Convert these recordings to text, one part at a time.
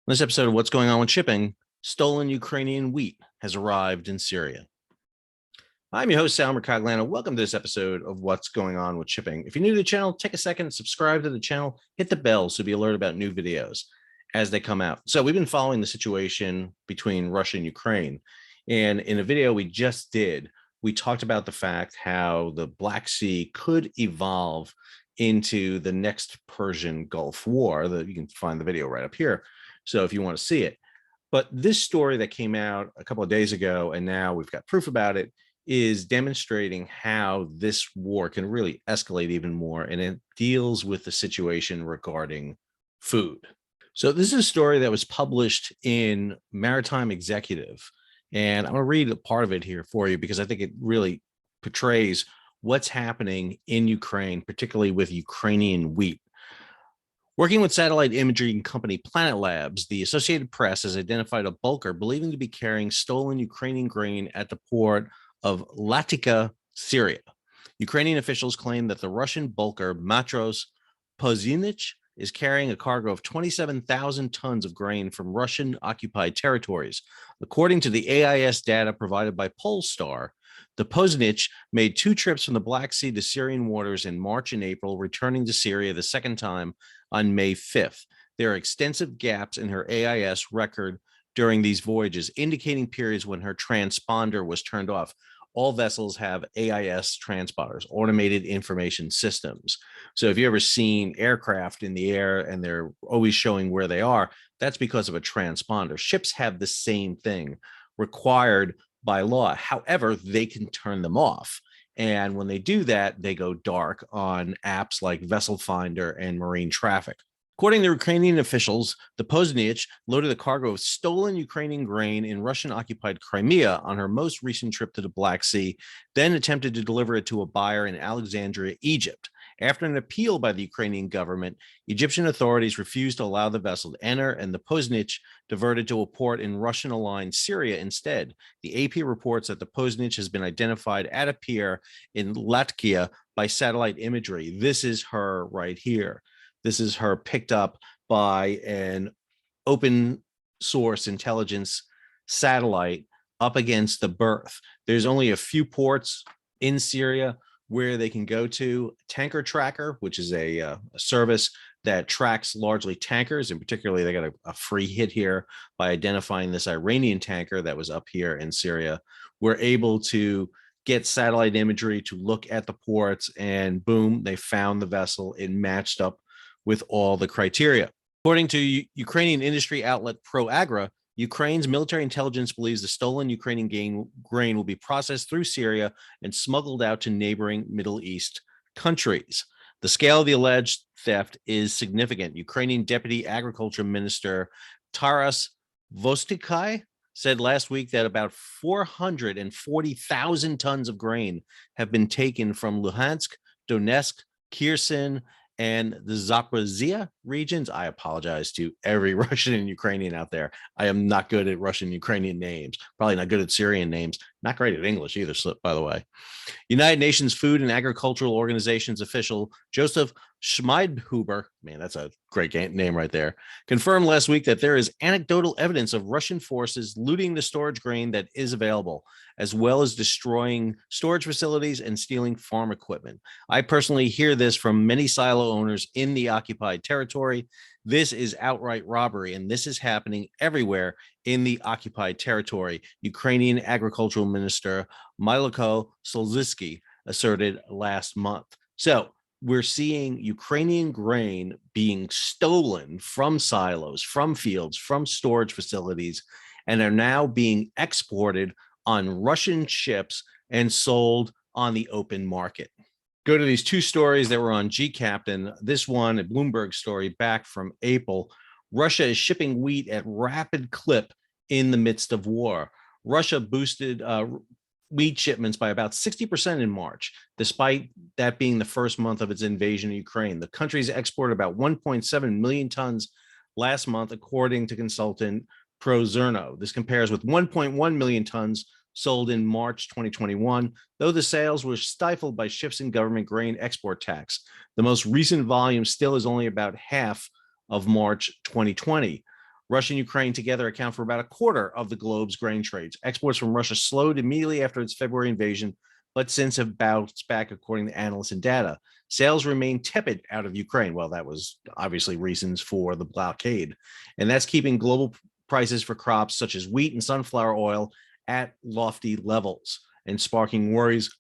In this episode of What's Going On with Shipping, stolen Ukrainian wheat has arrived in Syria. I'm your host, Sal Mercaglano. Welcome to this episode of What's Going On with Shipping. If you're new to the channel, take a second, subscribe to the channel, hit the bell so you'll be alerted about new videos as they come out. So we've been following the situation between Russia and Ukraine. And in a video we just did, we talked about the fact how the Black Sea could evolve into the next Persian Gulf War. You can find the video right up here. So if you want to see it. But this story that came out a couple of days ago, and now we've got proof about it, is demonstrating how this war can really escalate even more. And it deals with the situation regarding food. So this is a story that was published in Maritime Executive. And I'm going to read a part of it here for you because I think it really portrays what's happening in Ukraine, particularly with Ukrainian wheat. Working with satellite imaging company Planet Labs, the Associated Press has identified a bulker believing to be carrying stolen Ukrainian grain at the port of Latakia, Syria. Ukrainian officials claim that the Russian bulker Matros Pozynich is carrying a cargo of 27,000 tons of grain from Russian-occupied territories. According to the AIS data provided by Polestar, the Pozynich made 2 trips from the Black Sea to Syrian waters in March and April, returning to Syria the second time on May 5th. There are extensive gaps in her AIS record during these voyages, indicating periods when her transponder was turned off. All vessels have AIS transponders, automated information systems. So if you've ever seen aircraft in the air and they're always showing where they are, that's because of a transponder. Ships have the same thing required by law. However, they can turn them off. And when they do that, they go dark on apps like Vessel Finder and Marine Traffic. According to Ukrainian officials, the Pozynich loaded a cargo of stolen Ukrainian grain in Russian-occupied Crimea on her most recent trip to the Black Sea, then attempted to deliver it to a buyer in Alexandria, Egypt. After an appeal by the Ukrainian government, Egyptian authorities refused to allow the vessel to enter, and the Pozynich diverted to a port in Russian-aligned Syria instead. The AP reports that the Pozynich has been identified at a pier in Latakia by satellite imagery. This is her right here. This is her picked up by an open source intelligence satellite up against the berth. There's only a few ports in Syria where they can go to. Tanker Tracker, which is a service that tracks largely tankers, and particularly they got a free hit here by identifying this Iranian tanker that was up here in Syria. We're able to get satellite imagery to look at the ports, and boom, they found the vessel. It matched up with all the criteria. According to Ukrainian industry outlet ProAgra, Ukraine's military intelligence believes the stolen Ukrainian grain will be processed through Syria and smuggled out to neighboring Middle East countries. The scale of the alleged theft is significant. Ukrainian Deputy Agriculture Minister Taras Vostikai said last week that about 440,000 tons of grain have been taken from Luhansk, Donetsk, Kherson, and the Zaporizhia regions. I apologize to every Russian and Ukrainian out there. I am not good at Russian and Ukrainian names, probably not good at Syrian names, not great at English either, by the way. United Nations Food and Agricultural Organization's official Joseph Schmidhuber, man, that's a great name right there, confirmed last week that there is anecdotal evidence of Russian forces looting the storage grain that is available, as well as destroying storage facilities and stealing farm equipment. I personally hear this from many silo owners in the occupied territory. This is outright robbery, and this is happening everywhere in the occupied territory, Ukrainian Agricultural Minister Mylo Solzitsky asserted last month. So we're seeing Ukrainian grain being stolen from silos, from fields, from storage facilities, and are now being exported on Russian ships and sold on the open market. Go to these 2 stories that were on G-Captain. This one, a Bloomberg story back from April. Russia is shipping wheat at rapid clip in the midst of war. Russia boosted wheat shipments by about 60% in March, despite that being the first month of its invasion of Ukraine. The country's exported about 1.7 million tons last month, according to consultant Prozerno. This compares with 1.1 million tons sold in March 2021, though the sales were stifled by shifts in government grain export tax. The most recent volume still is only about half of March 2020. Russia and Ukraine together account for about a quarter of the globe's grain trades. Exports from Russia slowed immediately after its February invasion, but since have bounced back, according to analysts and data. Sales remain tepid out of Ukraine. Well, that was obviously reasons for the blockade. And that's keeping global prices for crops such as wheat and sunflower oil at lofty levels and sparking worries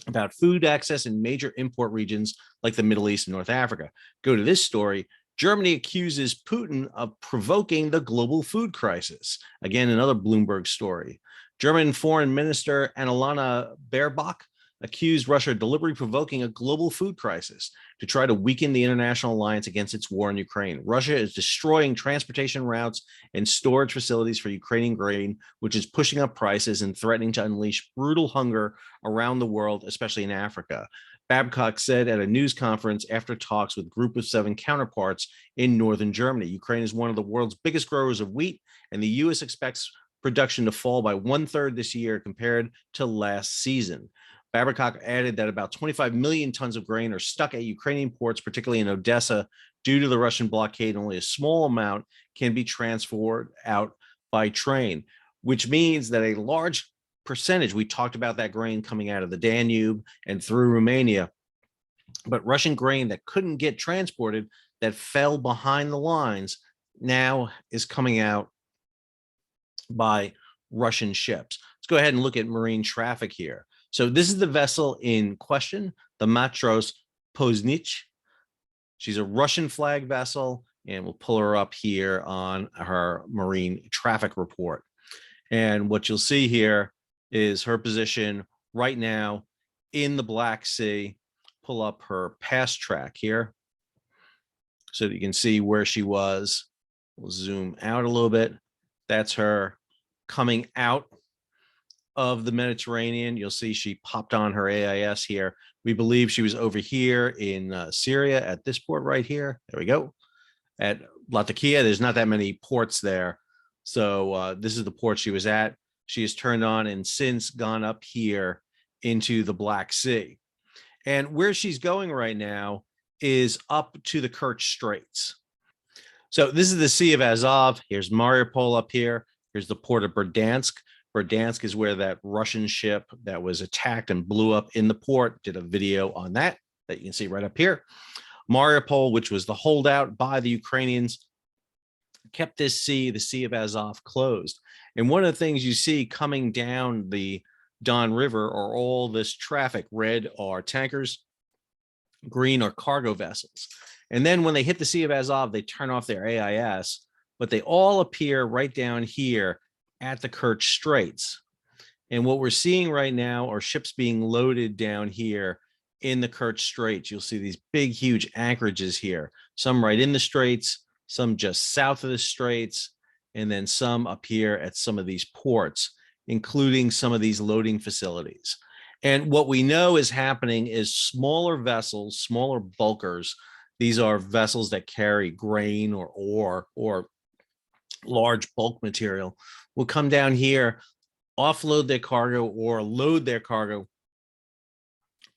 about food access in major import regions like the Middle East and North Africa. Go to this story. Germany accuses Putin of provoking the global food crisis. Again, another Bloomberg story. German Foreign Minister Annalena Baerbock accused Russia of deliberately provoking a global food crisis to try to weaken the international alliance against its war in Ukraine. Russia is destroying transportation routes and storage facilities for Ukrainian grain, which is pushing up prices and threatening to unleash brutal hunger around the world, especially in Africa. Babcock said at a news conference after talks with Group of Seven counterparts in northern Germany. Ukraine is one of the world's biggest growers of wheat, and the U.S. expects production to fall by 1/3 this year compared to last season. Babcock added that about 25 million tons of grain are stuck at Ukrainian ports, particularly in Odessa, due to the Russian blockade. Only a small amount can be transferred out by train, which means that a large percentage, we talked about that grain coming out of the Danube and through Romania, but Russian grain that couldn't get transported, that fell behind the lines, now is coming out by Russian ships. Let's go ahead and look at marine traffic here. So this is the vessel in question, the Matros Pozynich. She's a Russian flag vessel, and we'll pull her up here on her marine traffic report. And what you'll see here is her position right now in the Black Sea. Pull up her past track here so that you can see where she was. We'll zoom out a little bit. That's her coming out of the Mediterranean. You'll see she popped on her AIS here. We believe she was over here in Syria at this port right here. There we go. At Latakia, there's not that many ports there. So this is the port she was at. She has turned on and since gone up here into the Black Sea. And where she's going right now is up to the Kerch Straits. So this is the Sea of Azov. Here's Mariupol up here. Here's the port of Berdansk. Berdansk is where that Russian ship that was attacked and blew up in the port, did a video on that you can see right up here. Mariupol, which was the holdout by the Ukrainians, kept this sea, the Sea of Azov, closed. And one of the things you see coming down the Don River are all this traffic. Red are tankers, green are cargo vessels. And then when they hit the Sea of Azov, they turn off their AIS, but they all appear right down here at the Kerch Straits. And what we're seeing right now are ships being loaded down here in the Kerch Straits. You'll see these big, huge anchorages here, some right in the straits, some just south of the straits, and then some up here at some of these ports, including some of these loading facilities. And what we know is happening is smaller vessels, smaller bulkers. These are vessels that carry grain or ore or large bulk material, will come down here, offload their cargo or load their cargo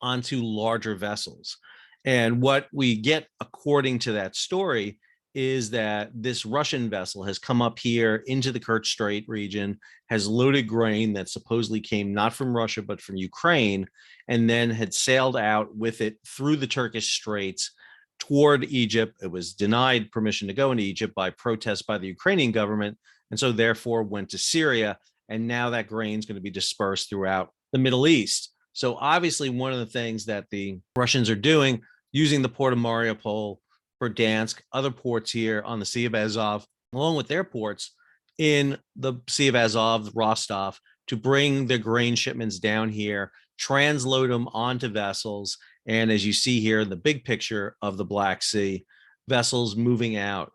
onto larger vessels. And what we get, according to that story, is that this Russian vessel has come up here into the Kerch Strait region, has loaded grain that supposedly came not from Russia, but from Ukraine, and then had sailed out with it through the Turkish Straits toward Egypt. It was denied permission to go into Egypt by protests by the Ukrainian government, and so therefore went to Syria. And now that grain is going to be dispersed throughout the Middle East. So obviously one of the things that the Russians are doing, using the port of Mariupol, Berdansk, other ports here on the Sea of Azov, along with their ports in the Sea of Azov, Rostov, to bring the grain shipments down here, transload them onto vessels. And as you see here in the big picture of the Black Sea, vessels moving out,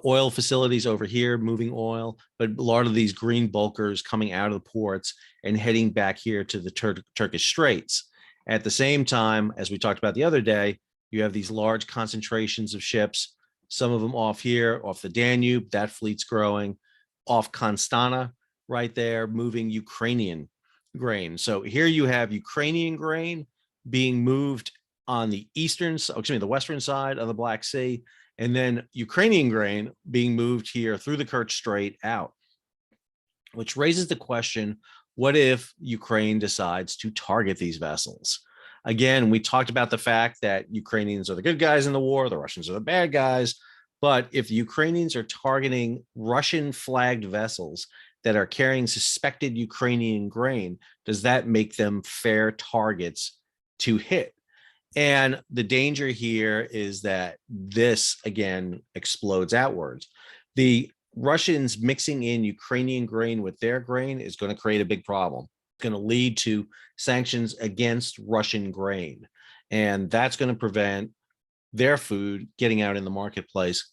oil facilities over here moving oil, but a lot of these green bulkers coming out of the ports and heading back here to the Turkish Straits. At the same time, as we talked about the other day, you have these large concentrations of ships, some of them off here, off the Danube, that fleet's growing, off Constanta right there, moving Ukrainian grain. So here you have Ukrainian grain being moved on the the western side of the Black Sea, and then Ukrainian grain being moved here through the Kerch Strait out, which raises the question, what if Ukraine decides to target these vessels? Again, we talked about the fact that Ukrainians are the good guys in the war, the Russians are the bad guys. But if the Ukrainians are targeting Russian flagged vessels that are carrying suspected Ukrainian grain, does that make them fair targets to hit? And the danger here is that this, again, explodes outwards. The Russians mixing in Ukrainian grain with their grain is going to create a big problem. It's going to lead to sanctions against Russian grain. And that's going to prevent their food getting out in the marketplace.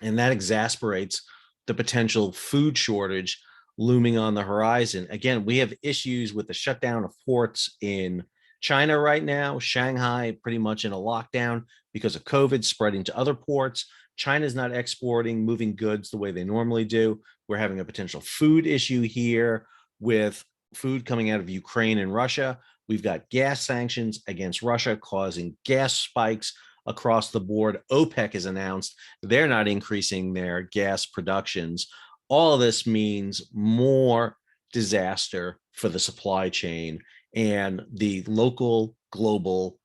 And that exasperates the potential food shortage looming on the horizon. Again, we have issues with the shutdown of ports in China right now. Shanghai pretty much in a lockdown because of COVID spreading to other ports. China's not exporting, moving goods the way they normally do. We're having a potential food issue here with food coming out of Ukraine and Russia. We've got gas sanctions against Russia causing gas spikes across the board. OPEC has announced they're not increasing their gas productions. All of this means more disaster for the supply chain and the local, global,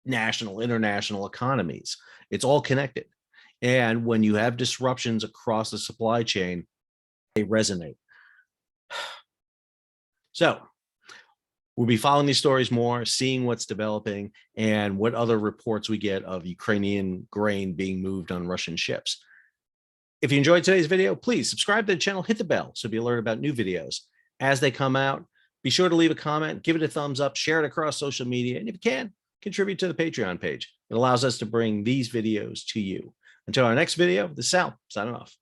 national, international economies. It's all connected. And when you have disruptions across the supply chain, they resonate. So we'll be following these stories more, seeing what's developing and what other reports we get of Ukrainian grain being moved on Russian ships. If you enjoyed today's video, please subscribe to the channel, hit the bell so be alerted about new videos as they come out. Be sure to leave a comment, give it a thumbs up, share it across social media, and if you can, contribute to the Patreon page. It allows us to bring these videos to you. Until our next video, this is Sal, signing off.